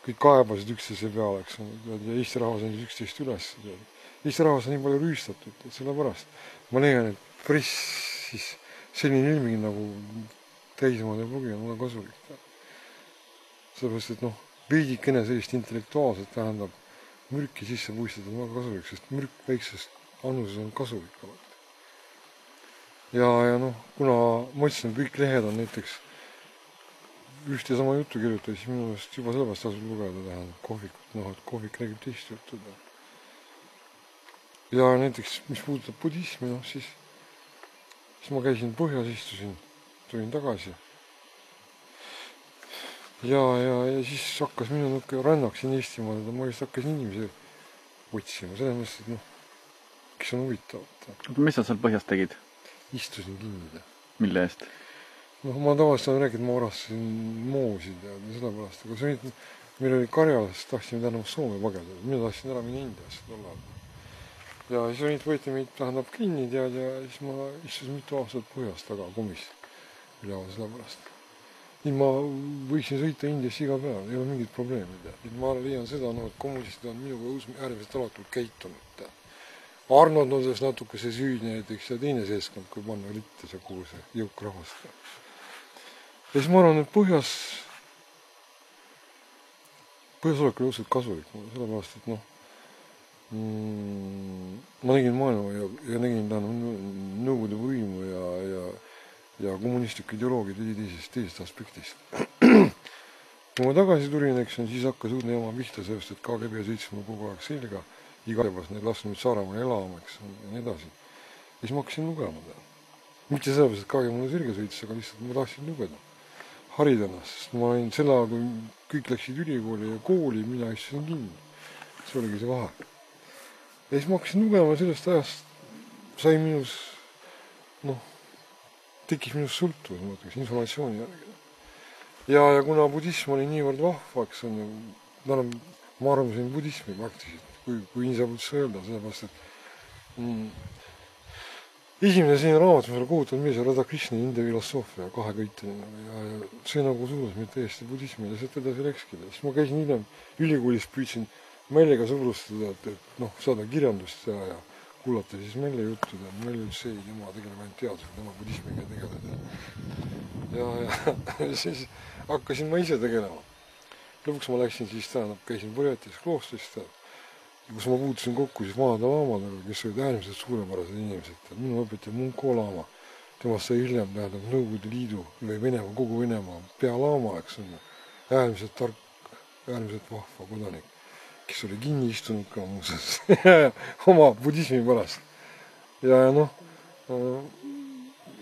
kõik kaebasid üksteise peale, eks ole, ja Eesti rahvas on üksteist üles. Eesti rahvas on nii palju rüüstatud, et sellepärast ma leian, et press siis selline ilming nagu täismaade plugi on mulle kasulik. Sellepärast, et veidikene sellist intellektuaalset tähendab mürki sisse puistada on väga kasulik, sest mürk väiksest annuses on kasulik alati. Ja kuna ma ütlesin, kõik lehed on näiteks üht ja sama juttu kirjutada, siis minu meelest juba sellepärast tasub lugeda tähendab kohvikut, et kohvik räägib teist juttu. Ja näiteks, mis puudutab budismi, siis ma käisin põhjas, istusin, tulin tagasi. Ja siis hakkas minu nukke rännak siin Eestimaal, ma just hakkasin inimesi otsima, selles mõttes, et kes on huvitavat. Mis sa seal põhjas tegid? Istusin kinni. Mille eest? Ma tavaliselt olen rääkinud, ma varastasin moosid ja sellepärast, aga see oli, meil oli Karjalas, tahtsime täna Soome pageda, mina tahtsin ära minna Indiasse tollal. Ja siis olid võeti meid tähendab kinni ja siis ma istusin mitu aastat põhjas taga kumis üleval sellepärast. Nii ma võiksin sõita Indiasse iga päev, ei ole mingit probleemi. Ma leian seda, et kommunistid on minuga äärmiselt alatult käitunud. Arnold on selles natuke see süüdi näiteks ja teine seeskond, kui panna litte see kuhu see jõuk rahvast. Ja siis ma arvan, et põhjas olek oli õudselt kasulik, sellepärast, et ma nägin maailma ja nägin nõukogude võimu ja kommunistliku ideoloogia teisest aspektist. Kui ma tagasi tulin, siis hakkas õudne jama pihta sellest, et KGB sõitsin mul kogu aeg selga, igalebas neid lasin nüüd Saaremaale elama, ja nii edasi. Ja siis ma hakkasin lugema. Mitte sellepärast, et KGB mulle selga sõitis, aga lihtsalt ma tahtsin lugeda. Harida ennast, sest ma olin selle ajal, kui kõik läksid ülikooli ja kooli, mina istusin kinni. See oligi see vahe. Ja siis ma hakkasin lugema sellest ajast sai minus, tekkis minus sõltuvus, ma ütleks, informatsiooni järgi. Ja kuna budism oli niivõrd vahvaks, ma arvasin budismi praktiliselt, kui nii saab üldse öelda, sellepärast, et esimene selline raamat, mis oli kohutanud mees, Radha Krishna India filosoofia kaheköiteline ja see sulus mind täiesti budismi ja sealt edasi läkski. Siis ma käisin hiljem ülikoolis, püüdsin Mällega sõbrustada, et saada kirjandust ja kuulata siis Mälli juttuda. Mälli ütles ei, tema tegeleb ainult teadusega, tema budismiga tegeleda. Ja siis hakkasin ma ise tegelema. Lõpuks ma läksin siis käisin Burjatias kloostrist, kus ma puutusin kokku siis vanade laamadega, kes olid äärmiselt suurepärased inimesed. Minu õpetaja Munko laama, temast sai hiljem tähendab Nõukogude Liidu või Venemaa, kogu Venemaa pealaama, äärmiselt tark, äärmiselt vahva kodanik, kes oli kinni istunud ka muuseas oma budismi pärast. Ja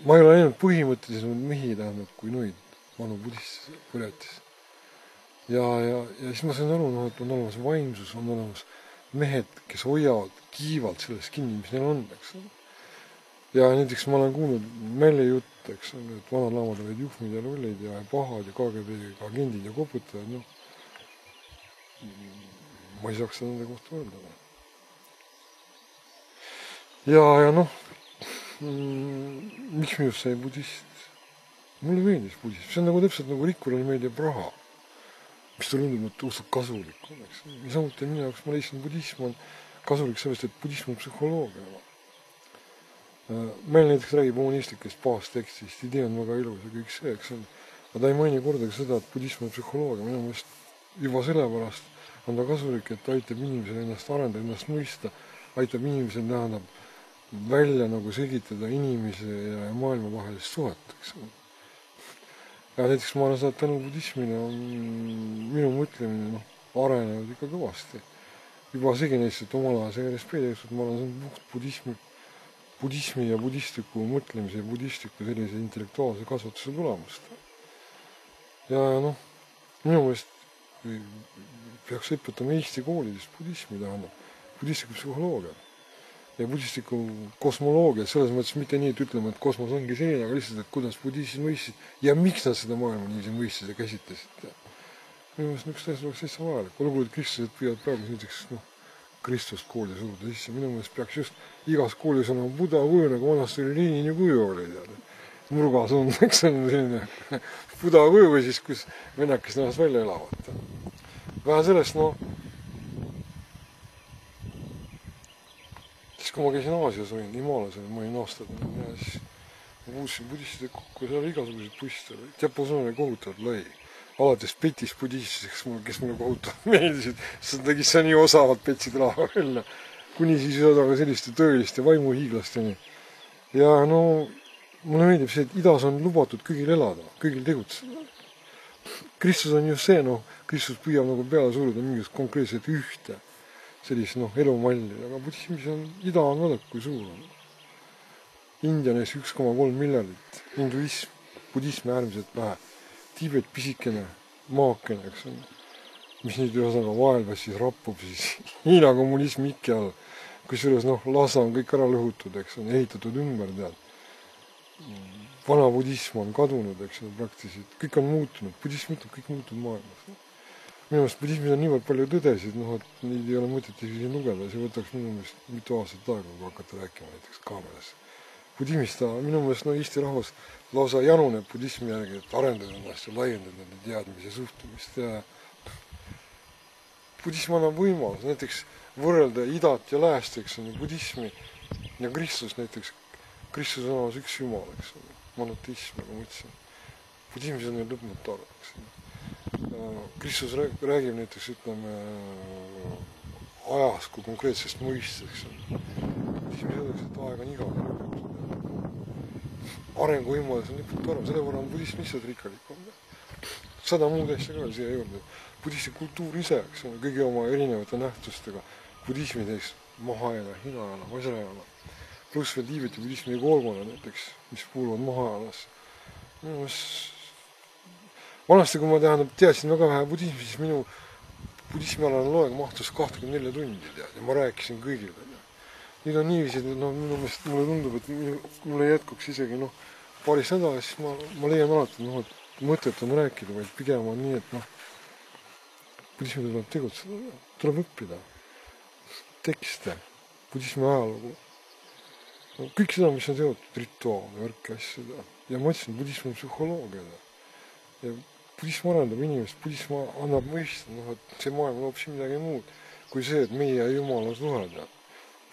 ma ei ole ainult põhimõtteliselt mehi tähendab kui noid vanu budist Burjatis. Ja siis ma sain aru, et on olemas vaimsus, on olemas mehed, kes hoiavad kiivalt sellest kinni, mis neil on. Ja näiteks ma olen kuulnud Mälli jutt, et vanad laamad olid juhmid ja lollid ja pahad ja KGB agendid ja koputajad. Ma ei saaks seda nende kohta öelda. Ja miks minust sai budist? Mulle meeldis budism. See on täpselt nagu Rikkurile meeldib raha, mis ta tundub, et õudselt kasulik on. Ja samuti minu jaoks ma leidsin, budism on kasulik sellest, et budism on psühholoogia. Meil näiteks räägib humanistlikest baastekstist, idee on väga ilus ja kõik see, aga ta ei maini kordagi seda, et budism on psühholoogia. Minu meelest juba sellepärast on ta kasulik, et aitab inimesel ennast arendada, ennast mõista, aitab inimesel tähendab välja selgitada inimese ja maailma vahelist suhet. Ja näiteks ma olen seda tänu budismile on minu mõtlemine arenenud ikka kõvasti. Juba segi neist, et omal ajal see järjest peedestud, ma olen puht budismi ja budistliku mõtlemise ja budistliku sellise intellektuaalse kasvatuse tulemust. Ja minu meelest peaks õpetama Eesti koolidest budismi tähendab, budistliku psühholoogia ja budistliku kosmoloogia, selles mõttes mitte nii, et ütleme, et kosmos ongi selline, aga lihtsalt, et kuidas budistid mõistsid ja miks nad seda maailma niiviisi mõistsid ja käsitlesid. Minu meelest üks täiesti oleks täitsa vajalik. Olgu, et kristlased püüavad praegu näiteks Kristust kooli suruda sisse. Minu meelest peaks just igas koolis olema Buda kuju, nagu vanasti oli Lenini kuju oli. Nurgas on selline Buda kuju või siis, kus venakest ennast välja elavad. vähe sellest, noh, siis kui ma käisin Aasias, olin Himaalajas, ma olin aastad ja siis ma puutusin budistidega kokku ja seal oli igasuguseid buddiste. Diapasoon oli kohutavalt lai. Alates petis budistideks, kes mulle kohutavalt meeldisid, sest nad tegid see nii osavalt, petsid raha välja. Kuni siis aga selliste tõeliste vaimuhiiglasteni. Ja no, mulle meeldib see, et idas on lubatud kõigil elada, kõigil tegutseda. Kristus on just see, noh, Kristus püüab nagu peale suruda mingit konkreetset ühte sellist, noh, elumalli. Aga budismis on, ida on vaadake, kui suur on. India neist 1,3 miljardit, hinduism, budism äärmiselt vähe, Tiibet pisikene, maakene, eks on, mis nüüd ühesõnaga vaelvas siis rappub siis Hiina kommunismi ikke all, kusjuures noh, Lhasa on kõik ära lõhutud, eks on, ehitatud ümber, tead. Vana budism on kadunud, eks on, praktiliselt, kõik on muutunud, budism ütleb, kõik muutunud maailmas. Minu meelest budismis on niivõrd palju tõdesid, noh, et neid ei ole mõtet isegi lugeda, see võtaks minu meelest mitu aastat aega, kui hakata rääkima näiteks kaameras. Budismist minu meelest no, Eesti rahvas lausa januneb budismi järgi, et arendada ennast ja laiendada nende teadmise suhtumist. Ja budism annab võimalus näiteks võrrelda idat ja lääst, eks on, budismi ja Kristus näiteks. Kristus on olemas üks jumal, eks on, monoteism, nagu ma ütlesin. Budismis on neil lõpmatu aru, eks on. Kristus räägib näiteks, ütleme, ajas kui konkreetsest mõisteks. Budismis öeldakse, et aeg on igavene lõputu. Arenguimuades on lõputu aru, selle võrra on budism lihtsalt rikkalikum. 100 muud asja ka veel siia juurde. Budismi kultuur ise, eks on, kõigi oma erinevate nähtustega. Budismi teist Mahajana, Hinajana, Vajrayana. Pluss veel Tiibeti budismi koolkonna näiteks, mis kuuluvad Mahajanasse. Vanasti, kui ma teadsin väga vähe budismi, siis minu budismialane loeg mahtus 24 tundi tead, ja ma rääkisin kõigile. Nüüd on niiviisi, et no, minu meelest mulle tundub, et mulle jätkuks isegi no, paaris nädalas, siis ma leian alati, no, et mõtet on rääkida, vaid pigem on nii, et noh, budismi tuleb tegutseda, tuleb õppida, tekste, budismi ajalugu. No, kõik seda, mis on seotud rituaal, värki asjada. Ja ma ütlesin, budism on psühholoogia. Ja budism arendab inimest, budism annab mõista, noh, et see maailm on hoopis midagi muud, kui see, et meie ja Jumala suhelda.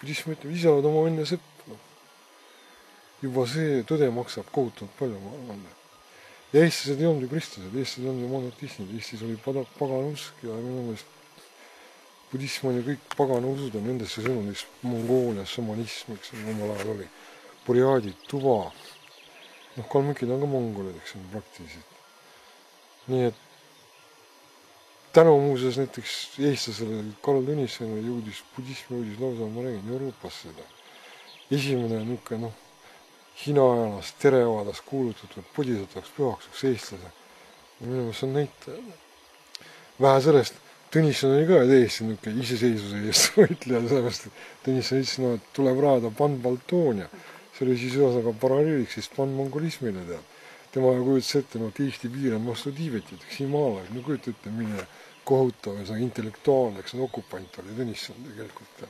Budism ütleb, ise oled oma õnne sõpp. No. Juba see tõde maksab kohutavalt palju, ma arvan. Ja eestlased ei olnud ju kristlased, eestlased ei olnud ju monotismid, Eestis oli pagan usk ja minu meelest budism on ju kõik pagan usud on nendesse sõnumis, Mongoolias, šamanism, eks on omal ajal oli, Buriaadid, Tuva, noh, kalmükid on ka mongolid, eks on praktiliselt. Nii et tänu muuseas näiteks eestlasele Karl Tõnissonile jõudis budismi lausa, ma räägin, Euroopasse seda. Esimene niuke, noh, Hinajanas, Terevadas kuulutatud bodhisattvaks pühaksuks eestlase. Ja minu meelest on näitaja. Vähe sellest, Tõnisson oli ka täiesti niuke iseseisvuse eest võitleja, sellepärast, et Tõnisson ütles, no, et tuleb rajada Pan-Baltoonia. See oli siis ühesõnaga paralleeliks siis pan-mongolismile tead. Tema kujutas ette, no, et Eesti piir on vastu Tiibetit, eks Himaalajas, no kujuta ette, mille kohutav ja intellektuaalne, eks on okupant oli Tõnisson tegelikult.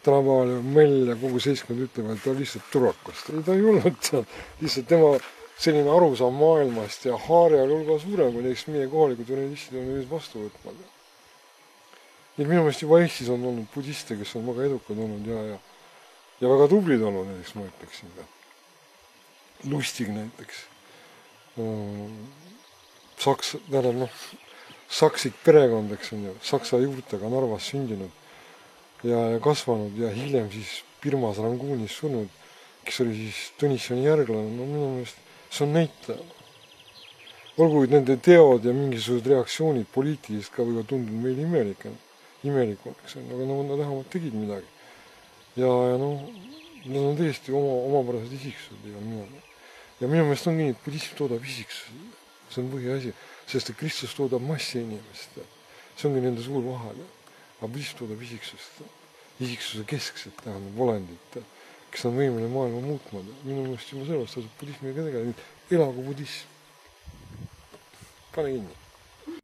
Tänapäeval Mell ja kogu seltskond ütleb, et ta on lihtsalt turakast. Ei, ta ei olnud seal. Lihtsalt tema selline arusaam maailmast ja haare oli hulga suurem, kui näiteks meie kohalikud journalistid on nüüd vastu võtma. Nii minu meelest juba Eestis on olnud budiste, kes on väga edukad olnud ja väga tublid olnud, näiteks ma ütleksin. Lustig näiteks. Saksik perekond, eks on ju, saksa juurtega Narvas sündinud ja kasvanud ja hiljem siis Birmas Rangunis surnud, kes oli siis Tõnissoni järglane, no minu meelest see on näitaja. Olgu nende teod ja mingisugused reaktsioonid poliitilist ka võivad tunduda meil imelikud, eks on, aga nad vähemalt tegid midagi. Ja noh, nad on tõesti omapärased isiksused igal nimel. Ja minu meelest on nii, et budism toodab isiksused. See on põhiasi, sest et Kristus toodab massi inimest. See ongi nende suur vahel. Aga budism toodab isiksust. Isiksuse keskset tähendab olendit, kes on võimeline maailma muutma. Minu meelest juba sellest tasub budismiga tegeleda. Elagu budism. Pane kinni.